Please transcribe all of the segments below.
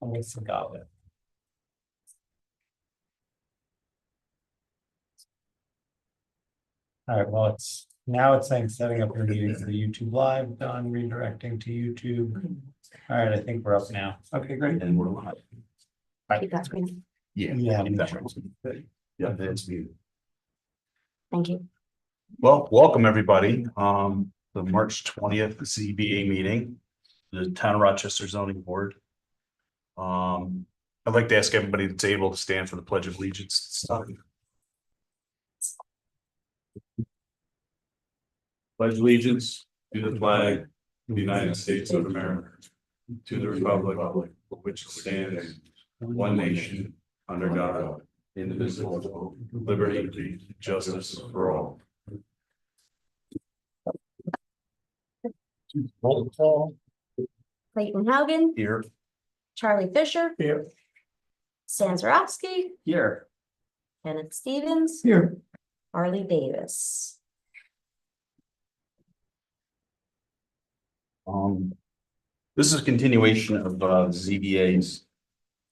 Almost forgot it. All right, well, it's saying setting up your meeting for YouTube Live, done, redirecting to YouTube. All right, I think we're up now. Okay, great. And we're live. Keep that screen. Yeah. keep that one. Yeah, that's muted. Thank you. Well, welcome everybody. The March 20th CBA meeting, the Town of Rochester Zoning Board. I'd like to ask everybody that's able to stand for the Pledge of Allegiance. Pledge allegiance to the flag of the United States of America, to the republic for which it stands, one nation, under God, indivisible, with liberty and justice for all. Roll call. Clayton Haugen, Here. Charlie Fisher, Here. Stan Zarowski, Here. Kenneth Stevens, Here. Harley Davis. This is a continuation of ZBA's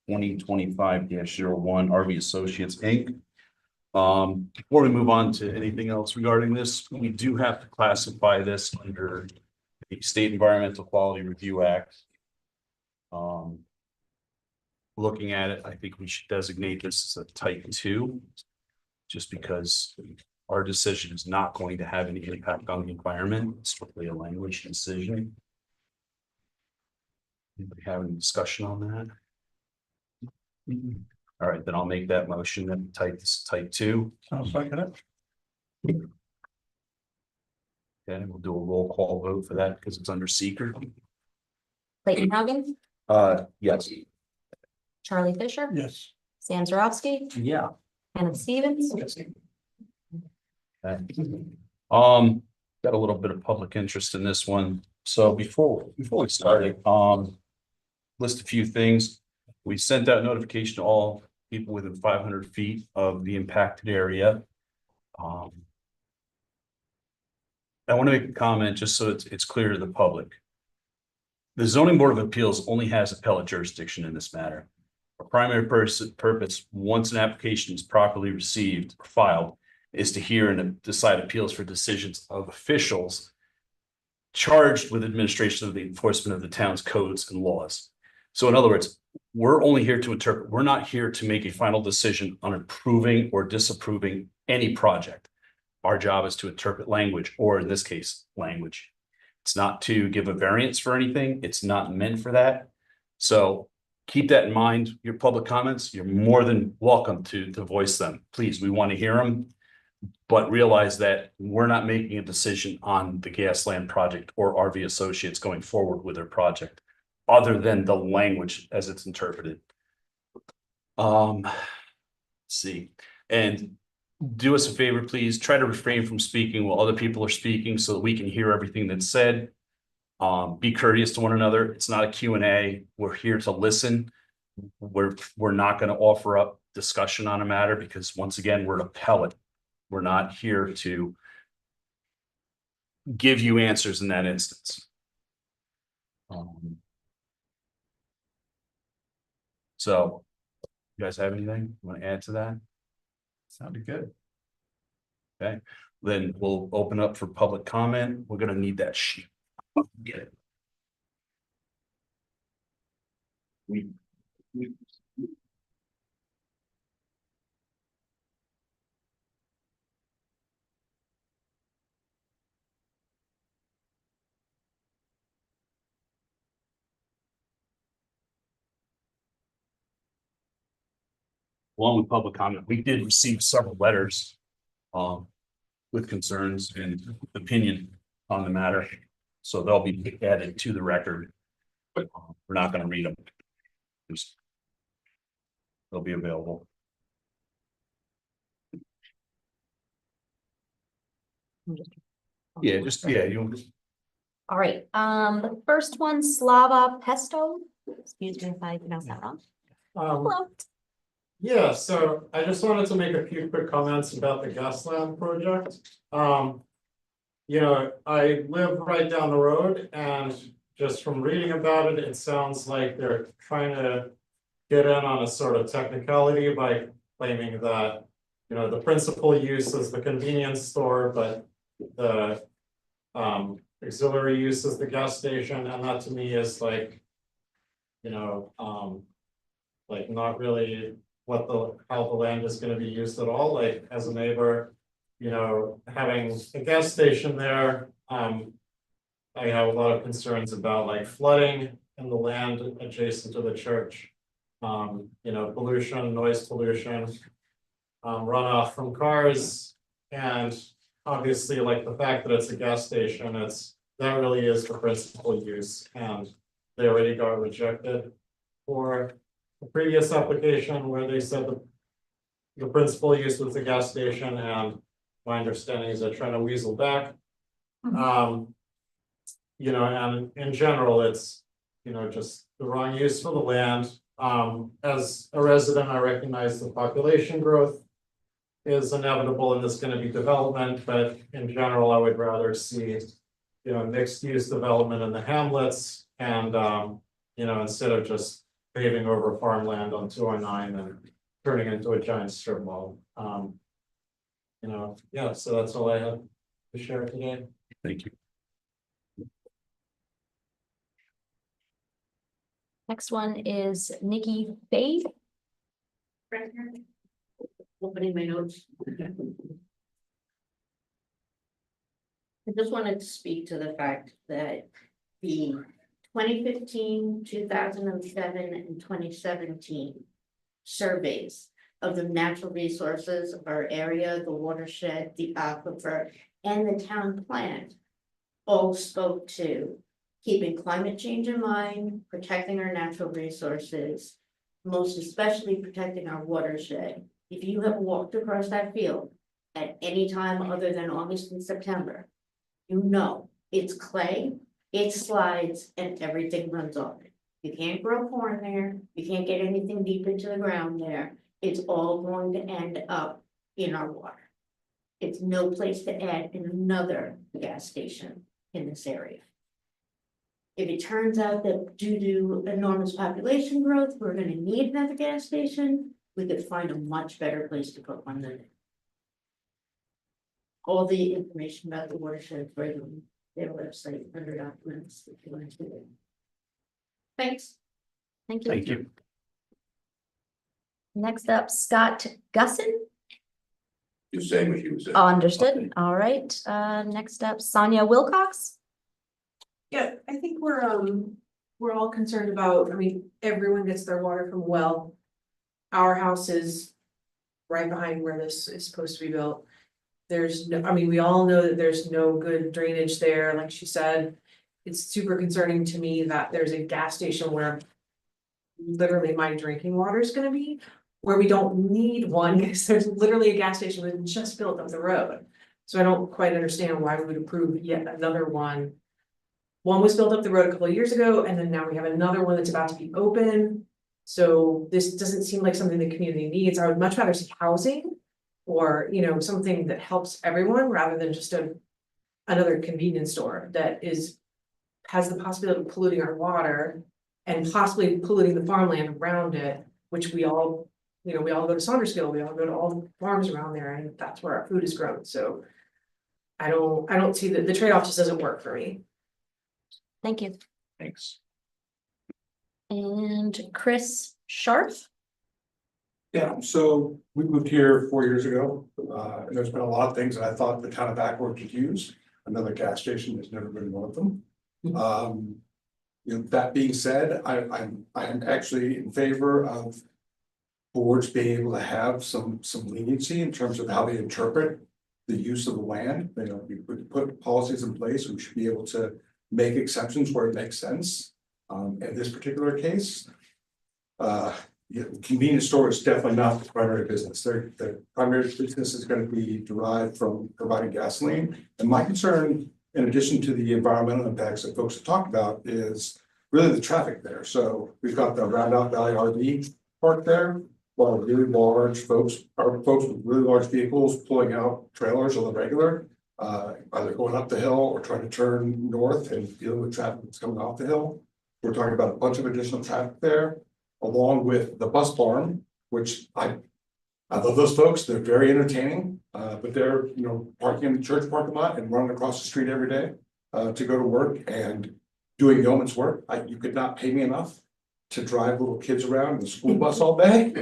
2025-01 RV Associates Inc. Before we move on to anything else regarding this, we do have to classify this under the State Environmental Quality Review Act. Looking at it, I think we should designate this as a type 2, just because our decision is not going to have any impact on the environment. It's strictly a language decision. Anybody have any discussion on that? All right, then I'll make that motion and type 2. I'll second it. Okay, we'll do a roll call vote for that because it's under seeker. Clayton Haugen, Yes. Charlie Fisher, Yes. Stan Zarowski, Yeah. Kenneth Stevens. Okay. Got a little bit of public interest in this one. So before we started, list a few things. We sent out notification to all people within 500 feet of the impacted area. I want to make a comment just so it's clear to the public. The Zoning Board of Appeals only has appellate jurisdiction in this matter. Our primary purpose, once an application is properly received or filed, is to hear and decide appeals for decisions of officials charged with administration of the enforcement of the town's codes and laws. So in other words, we're only here to interpret. We're not here to make a final decision on approving or disapproving any project. Our job is to interpret language, or in this case, language. It's not to give a variance for anything. It's not meant for that. So keep that in mind. Your public comments, you're more than welcome to voice them. Please, we want to hear them. But realize that we're not making a decision on the Gasland project or RV Associates going forward with their project, other than the language as it's interpreted. Let's see, and do us a favor, please try to refrain from speaking while other people are speaking so that we can hear everything that's said. Be courteous to one another. It's not a Q&A. We're here to listen. We're not going to offer up discussion on a matter because once again, we're an appellate. We're not here to give you answers in that instance. So, you guys have anything you want to add to that? Sounded good. Okay, then we'll open up for public comment. We're going to need that sheet. Get it. Along with public comment, we did receive several letters with concerns and opinion on the matter. So they'll be added to the record. But we're not going to read them. They'll be available. Yeah, you. All right, the first one, Slava Pesto. Excuse me if I pronounce that wrong. Hello. Yeah, so I just wanted to make a few quick comments about the Gasland project. You know, I live right down the road and just from reading about it, it sounds like they're trying to get in on a sort of technicality by claiming that, you know, the principal use is the convenience store, but the auxiliary use is the gas station, and that to me is like, you know, like not really how the land is gonna be used at all, like as a neighbor, you know, having a gas station there, I have a lot of concerns about like flooding in the land adjacent to the church. You know, pollution, noise pollution, runoff from cars, and obviously like the fact that it's a gas station, that really is the principal use, and they already got rejected for the previous application where they said the principal use was the gas station, and my understanding is they're trying to weasel back. You know, and in general, it's, you know, just the wrong use for the land. As a resident, I recognize the population growth is inevitable and there's gonna be development, but in general, I would rather see, you know, mixed use development in the hamlets and, you know, instead of just paving over farmland on 209 and turning into a giant strip mall. You know, yeah, so that's all I have to share today. Thank you. Next one is Nikki Fade. Opening my notes. I just wanted to speak to the fact that the 2015, 2007, and 2017 surveys of the natural resources of our area, the watershed, the aquifer, and the town plan all spoke to keeping climate change in mind, protecting our natural resources, most especially protecting our watershed. If you have walked across that field at any time other than August and September, you know it's clay, it slides, and everything runs off it. You can't grow corn there, you can't get anything deep into the ground there. It's all going to end up in our water. It's no place to add another gas station in this area. If it turns out that due to enormous population growth, we're gonna need another gas station, we could find a much better place to put one than it. All the information about the watershed is right on their website under documents, if you want to do it. Thanks. Thank you. Thank you. Next up, Scott Gusson. You're saying what you were saying. Understood. All right. Next up, Sonia Wilcox. Yeah, I think we're all concerned about, I mean, everyone gets their water from a well. Our house is right behind where this is supposed to be built. There's no, I mean, we all know that there's no good drainage there, like she said. It's super concerning to me that there's a gas station where literally my drinking water is gonna be, where we don't need one, because there's literally a gas station that just built up the road. So I don't quite understand why we would approve yet another one. One was built up the road a couple of years ago, and then now we have another one that's about to be open. So this doesn't seem like something the community needs. I would much rather see housing or, you know, something that helps everyone rather than just another convenience store that has the possibility of polluting our water and possibly polluting the farmland around it, which we all, you know, we all go to Saundersville, we all go to all the farms around there, and that's where our food is grown. So I don't see that the trade-off just doesn't work for me. Thank you. Thanks. And Chris Scharf. Yeah, so we moved here 4 years ago, and there's been a lot of things that I thought the town of Backward could use. Another gas station has never been one of them. You know, that being said, I'm actually in favor of boards being able to have some leniency in terms of how they interpret the use of the land. You know, we put policies in place, we should be able to make exceptions where it makes sense. In this particular case, yeah, convenience store is definitely not the primary business. The primary business is going to be derived from providing gasoline. And my concern, in addition to the environmental impacts that folks have talked about, is really the traffic there. So we've got the Roundout Valley RV park there, while really large folks with really large vehicles pulling out trailers on the regular. either going up the hill or trying to turn north and dealing with traffic that's coming off the hill. We're talking about a bunch of additional traffic there, along with the bus barn, which I love those folks. They're very entertaining, but they're, parking in the church parking lot and running across the street every day to go to work and doing yeoman's work. You could not pay me enough to drive little kids around in the school bus all day.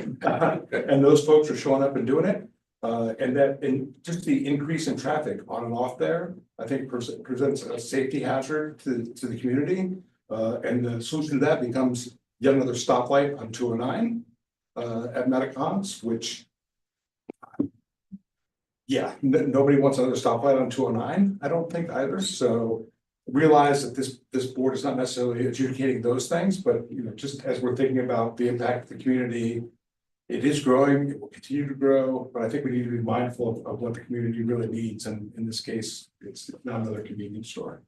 And those folks are showing up and doing it. And just the increase in traffic on and off there, I think presents a safety hazard to the community. And the solution to that becomes yet another stoplight on 209 at Medicons, which, yeah, nobody wants another stoplight on 209, I don't think either. So realize that this board is not necessarily adjudicating those things, but just as we're thinking about the impact of the community, it is growing, it will continue to grow, but I think we need to be mindful of what the community really needs. And in this case, it's not another convenience store.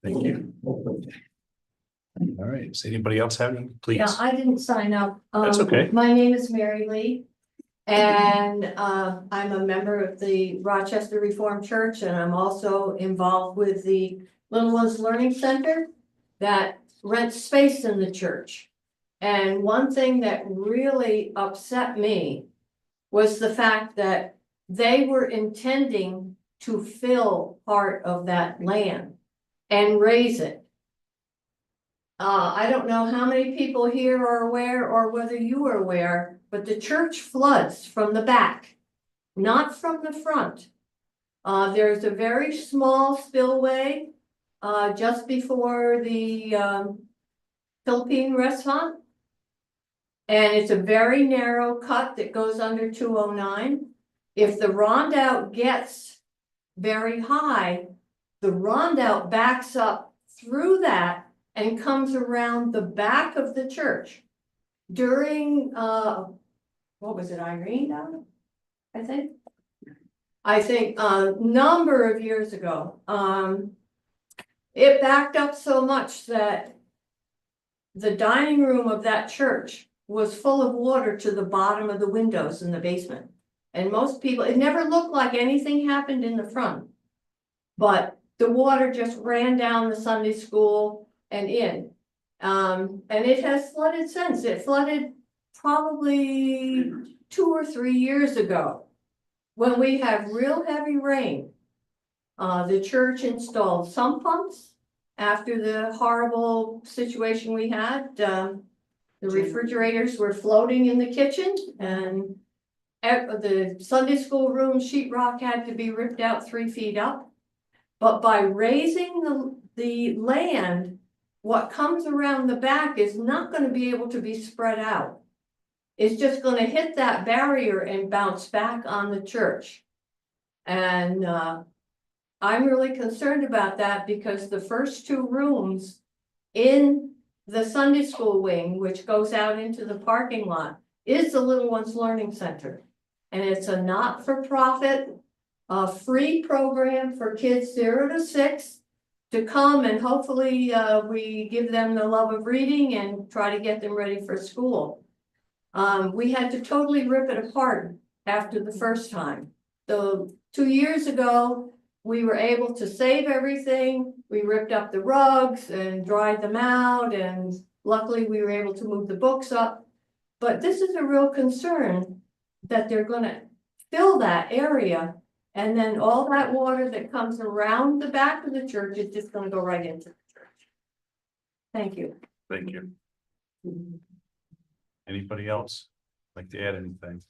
Thank you. All right, does anybody else have any, please? Yeah, I didn't sign up. That's okay. My name is Mary Lee. And I'm a member of the Rochester Reformed Church, and I'm also involved with the Little Ones Learning Center that rents space in the church. And one thing that really upset me was the fact that they were intending to fill part of that land and raise it. I don't know how many people here are aware or whether you are aware, but the church floods from the back, not from the front. There's a very small spillway just before the Philippine restaurant. And it's a very narrow cut that goes under 209. If the rondout gets very high, the rondout backs up through that and comes around the back of the church. During, what was it, Irene down? I think a number of years ago, it backed up so much that the dining room of that church was full of water to the bottom of the windows in the basement. And most people, it never looked like anything happened in the front, but the water just ran down the Sunday school and in. And it has flooded since. It flooded probably 2 or 3 years ago. When we have real heavy rain, the church installed sump pumps after the horrible situation we had. The refrigerators were floating in the kitchen, and the Sunday school room sheetrock had to be ripped out 3 feet up. But by raising the land, what comes around the back is not going to be able to be spread out. It's just going to hit that barrier and bounce back on the church. And I'm really concerned about that because the first 2 rooms in the Sunday school wing, which goes out into the parking lot, is the Little Ones Learning Center. And it's a not-for-profit, free program for kids 0 to 6 to come, and hopefully we give them the love of reading and try to get them ready for school. We had to totally rip it apart after the first time. So 2 years ago, we were able to save everything. We ripped up the rugs and dried them out, and luckily we were able to move the books up. But this is a real concern that they're going to fill that area, and then all that water that comes around the back of the church is just going to go right into the church. Thank you. Thank you. Anybody else like to add anything?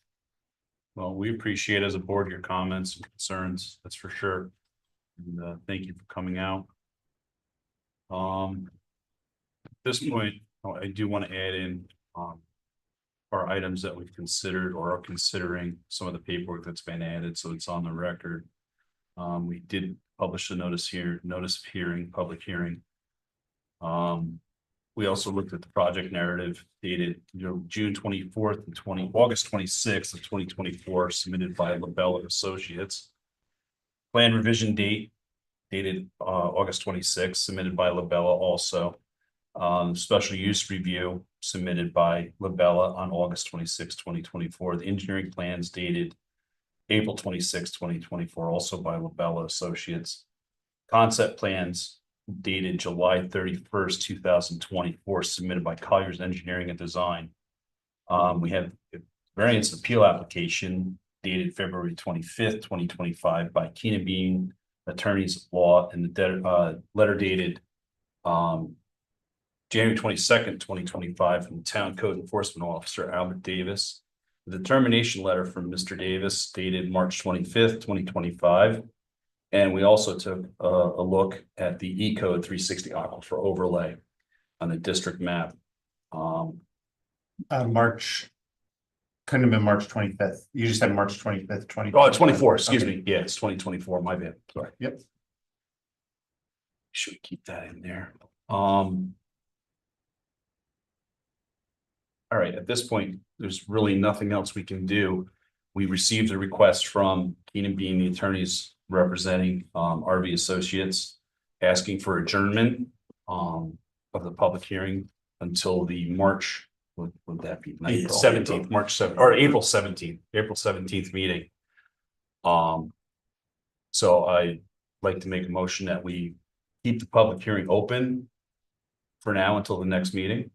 Well, we appreciate as a board your comments and concerns, that's for sure. And thank you for coming out. At this point, I do want to add in our items that we've considered or are considering, some of the paperwork that's been added, so it's on the record. We did publish a notice of hearing, public hearing. We also looked at the project narrative dated, June 24th and August 26th of 2024, submitted by LaBella Associates. Plan revision date dated August 26th, submitted by LaBella also. Special use review submitted by LaBella on August 26, 2024. The engineering plans dated April 26, 2024, also by Labella Associates. Concept plans dated July 31st, 2024, submitted by Colliers Engineering and Design. We have a variance appeal application dated February 25th, 2025 by Keenan Bean Attorneys of Law, and the letter dated January 22nd, 2025 from the Town Code Enforcement Officer Albert Davis. The determination letter from Mr. Davis dated March 25th, 2025. And we also took a look at the E code 360 aquifer overlay on the district map. March. Couldn't have been March 25th. You just said March 25th, 20. Oh, 24, excuse me. Yeah, it's 2024, my bad. Sorry. Yep. Should keep that in there. All right, at this point, there's really nothing else we can do. We received a request from Keenan Bean, the attorneys representing RV Associates, asking for adjournment of the public hearing until the March, what would that be? April. 17th, March 7th, or April 17th meeting. So I'd like to make a motion that we keep the public hearing open for now until the next meeting.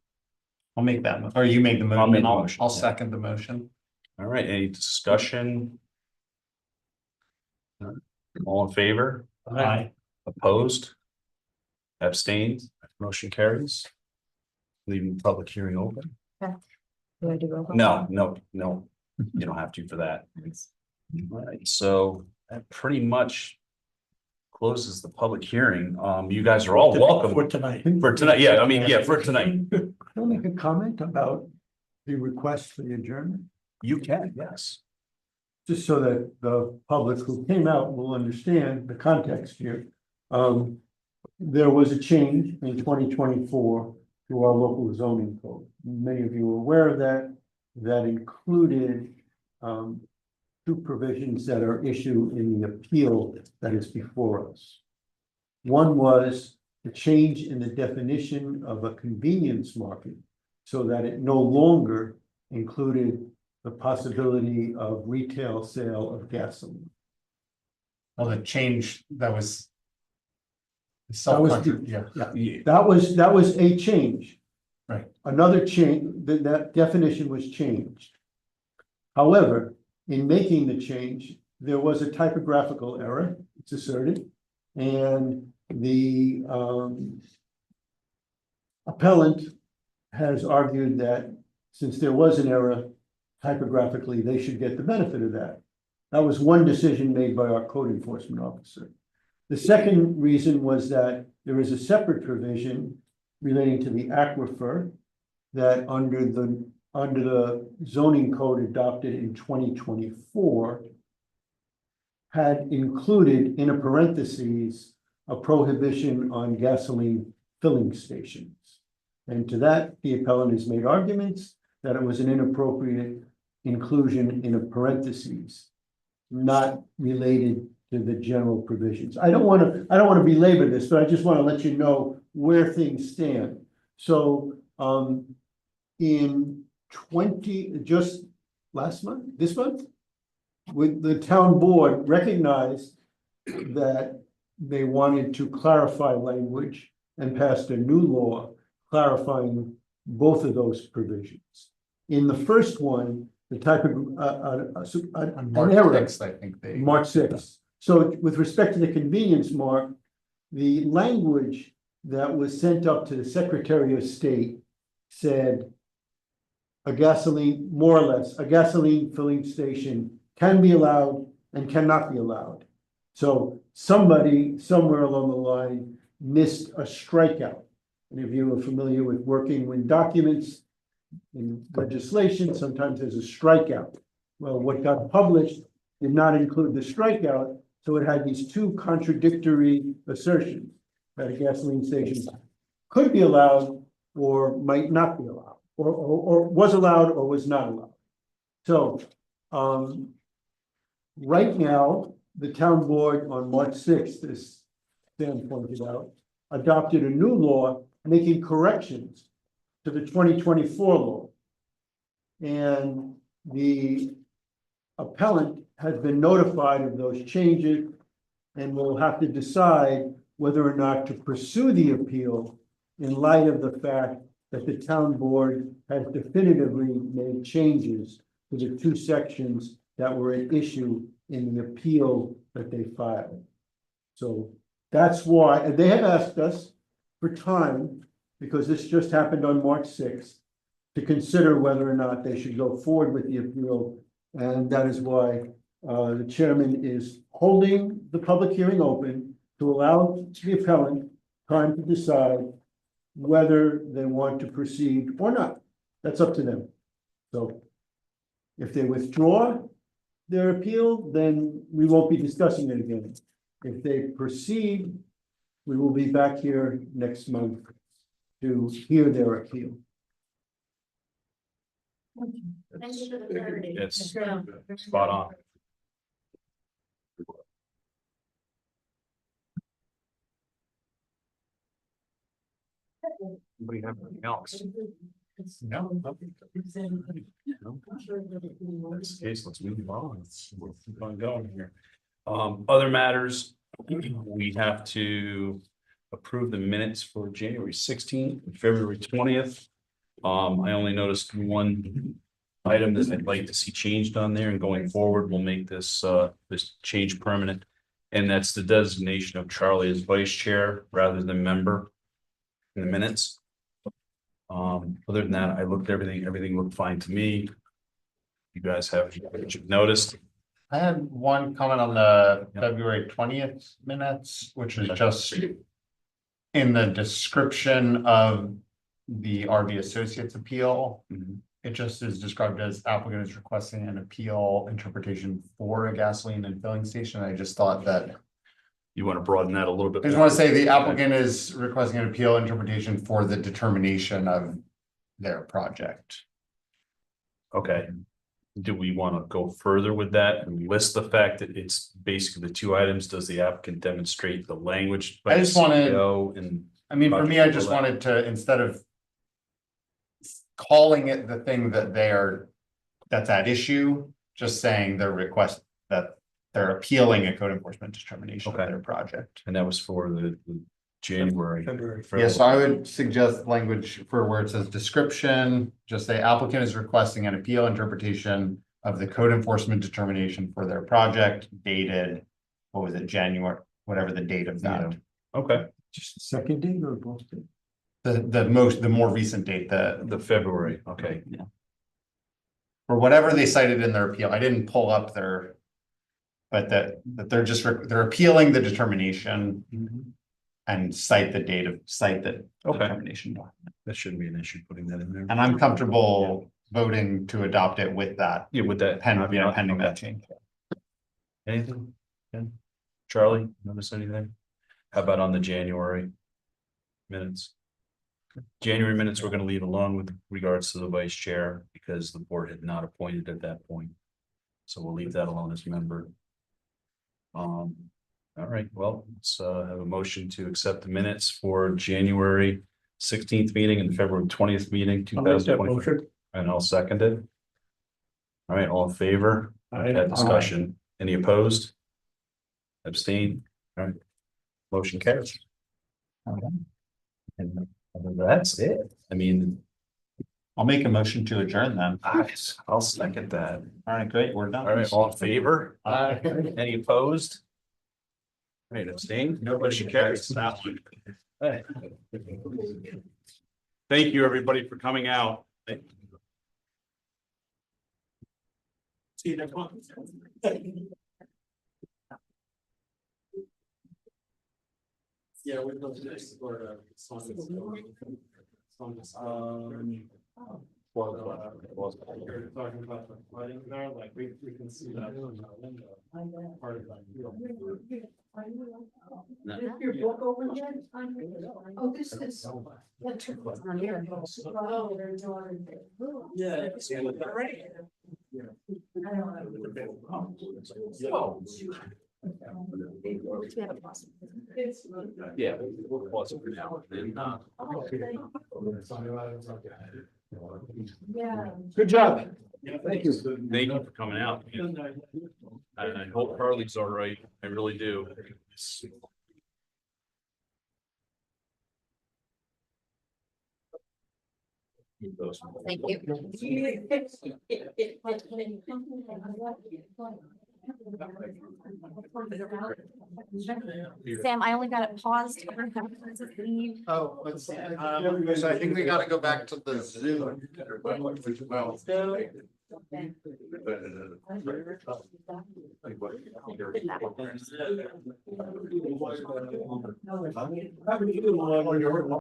I'll make that, or you make the I'll make motion, the motion, I'll yeah. second the motion. All right, any discussion? All in favor? Aye. Opposed? Abstained? Motion carries. Leaving the public hearing open? Do I do roll call? No, you don't have to for that. All right, so that pretty much closes the public hearing. You guys are all welcome For tonight. for tonight. Yeah, I mean, yeah, for tonight. Can I make a comment about the request for the adjournment? You can, yes. Just so that the public who came out will understand the context here. There was a change in 2024 to our local zoning code. Many of you are aware of that. That included two provisions that are issued in the appeal that is before us. One was the change in the definition of a convenience market so that it no longer included the possibility of retail sale of gasoline. Well, the change that was. That was Yeah. That was a change. Right. Another change, that definition was changed. However, in making the change, there was a typographical error, it's asserted, and the appellant has argued that since there was an error typographically, they should get the benefit of that. That was one decision made by our code enforcement officer. The second reason was that there is a separate provision relating to the aquifer that under the zoning code adopted in 2024 had included in a parentheses a prohibition on gasoline filling stations. And to that, the appellant has made arguments that it was an inappropriate inclusion in a parentheses, not related to the general provisions. I don't want to belabor this, but I just want to let you know where things stand. So in just last month, this month, with the town board recognized that they wanted to clarify language and passed a new law clarifying both of those provisions. In the first one, the type of On March 6th, I think they. March 6th. So with respect to the convenience mark, the language that was sent up to the Secretary of State said a gasoline, more or less, a gasoline filling station can be allowed and cannot be allowed. So somebody somewhere along the line missed a strikeout. And if you are familiar with working with documents in legislation, sometimes there's a strikeout. Well, what got published did not include the strikeout, so it had these two contradictory assertions that a gasoline station could be allowed or might not be allowed, or was allowed or was not allowed. So right now, the town board on March 6th, as Stan pointed out, adopted a new law making corrections to the 2024 law. And the appellant has been notified of those changes and will have to decide whether or not to pursue the appeal in light of the fact that the town board has definitively made changes to the two sections that were at issue in the appeal that they filed. So that's why, and they have asked us for time, because this just happened on March 6th, to consider whether or not they should go forward with the appeal. And that is why the chairman is holding the public hearing open to allow the appellant time to decide whether they want to proceed or not. That's up to them. So if they withdraw their appeal, then we won't be discussing it again. If they proceed, we will be back here next month to hear their appeal. Thank you for the clarity. It's Yeah. spot on. Anybody have anything else? No. That's the case, let's move on. We'll keep on going here. Other matters, we have to approve the minutes for January 16th, and February 20th. I only noticed one item that I'd like to see changed on there, and going forward, we'll make this this change permanent. And that's the designation of Charlie as vice chair rather than member in the minutes. Other than that, I looked everything looked fine to me. You guys have what you've noticed. I had one comment on the February 20th minutes, which is just in the description of the RV Associates appeal. It just is described as applicant is requesting an appeal interpretation for a gasoline and filling station. I just thought that. You want to broaden that a little bit? I just want to say the applicant is requesting an appeal interpretation for the determination of their project. Okay. Do we want to go further with that and list the fact that it's basically the two items? Does the applicant demonstrate the language? by I just the wanted- CEO and I mean, for me, I just wanted to, instead of calling it the thing that that's at issue, just saying their request that they're appealing a code enforcement determination of Okay. their project. And that was for the January. February. Yeah, so I would suggest language for where it says description, just say applicant is requesting an appeal interpretation of the code enforcement determination for their project dated, what was it, January, whatever the date of that. Okay, Just the second date or both dates? The more recent date, the February, okay. or whatever they cited in their appeal. I didn't pull up their. But that they're just, they're appealing the determination and cite the determination document. That shouldn't be an issue putting that in there. And I'm comfortable voting to adopt it with that, Yeah, with that. pending that Okay. change. Anything? Ken? Charlie, notice anything? How about on the January minutes? January minutes, we're gonna leave alone with regards to the vice chair because the board had not appointed at that point. So we'll leave that alone as member. All right, well, let's have a motion to accept the minutes for January 16th meeting and February 20th meeting, I'll make that 2020. motion. And I'll second it. All right, all in favor? That discussion. Any opposed? Abstain? All right. Motion carries. And that's it. I mean, I'll make a motion to adjourn then. I'll second that. All right, great, we're done. All right, all in favor? Aye. Any opposed? All right, abstain? Nobody carries that one. Hey. Thank you, everybody, for coming out. See you next month. Yeah, we've got to explore you're talking about the flooding there, like we can see that from our window. Part of that. Your book over yet? Oh, this is. Yeah. Yeah, we'll pause it for now. Yeah. Good job. Thank you. Thank you for coming out. And I hope Harley's all right. I really do. Thank you. Sam, I only got it paused. Leave. Oh, let's see. So I think we gotta go back to the Zoom.